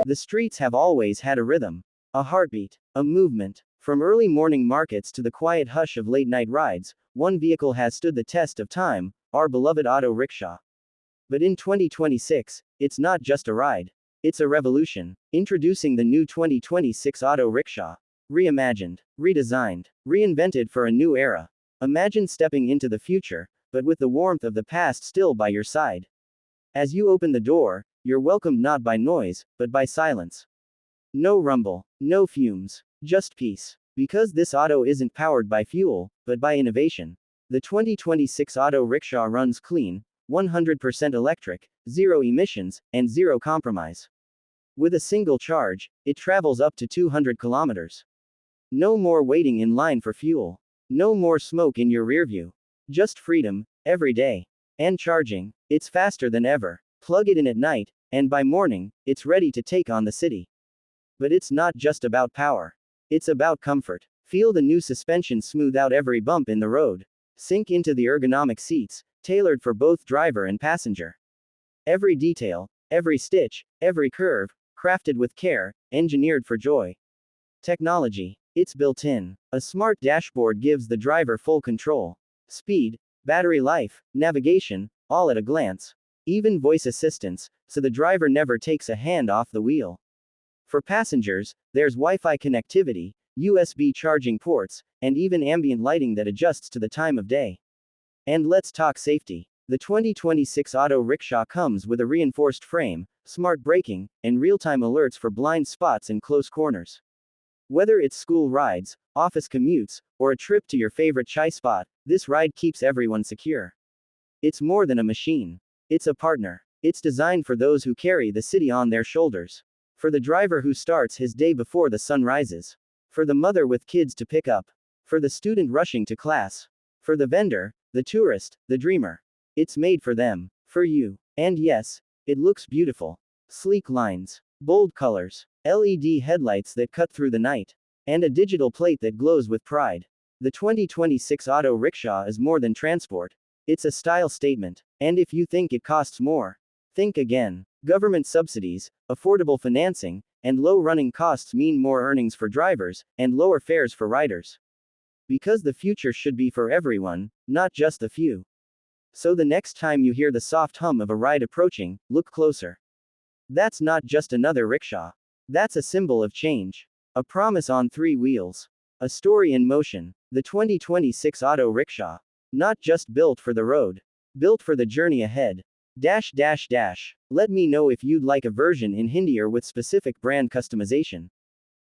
The streets have always had a rhythm, a heartbeat, a movement. From early morning markets to the quiet hush of late night rides, one vehicle has stood the test of time, our beloved auto rickshaw. But in 2026, it's not just a ride. It's a revolution. Introducing the new 2026 auto rickshaw. Reimagined, redesigned, reinvented for a new era. Imagine stepping into the future, but with the warmth of the past still by your side. As you open the door, you're welcomed not by noise, but by silence. No rumble, no fumes, just peace. Because this auto isn't powered by fuel, but by innovation. The 2026 auto rickshaw runs clean, 100% electric, zero emissions, and zero compromise. With a single charge, it travels up to 200 kilometers. No more waiting in line for fuel. No more smoke in your rearview. Just freedom, every day. And charging. It's faster than ever. Plug it in at night, and by morning, it's ready to take on the city. But it's not just about power. It's about comfort. Feel the new suspension smooth out every bump in the road. Sink into the ergonomic seats, tailored for both driver and passenger. Every detail, every stitch, every curve, crafted with care, engineered for joy. Technology. It's built in. A smart dashboard gives the driver full control. Speed, battery life, navigation, all at a glance. Even voice assistance, so the driver never takes a hand off the wheel. For passengers, there's Wi-Fi connectivity, USB charging ports, and even ambient lighting that adjusts to the time of day. And let's talk safety. The 2026 auto rickshaw comes with a reinforced frame, smart braking, and real-time alerts for blind spots and close corners. Whether it's school rides, office commutes, or a trip to your favorite chai spot, this ride keeps everyone secure. It's more than a machine. It's a partner. It's designed for those who carry the city on their shoulders. For the driver who starts his day before the sun rises. For the mother with kids to pick up. For the student rushing to class. For the vendor, the tourist, the dreamer. It's made for them. For you. And yes, it looks beautiful. Sleek lines. Bold colors. LED headlights that cut through the night. And a digital plate that glows with pride. The 2026 auto rickshaw is more than transport. It's a style statement. And if you think it costs more, think again. Government subsidies, affordable financing, and low running costs mean more earnings for drivers, and lower fares for riders. Because the future should be for everyone, not just the few. So the next time you hear the soft hum of a ride approaching, look closer. That's not just another rickshaw. That's a symbol of change. A promise on three wheels. A story in motion. The 2026 auto rickshaw. Not just built for the road. Built for the journey ahead. Let me know if you'd like a version in Hindi or with specific brand customization.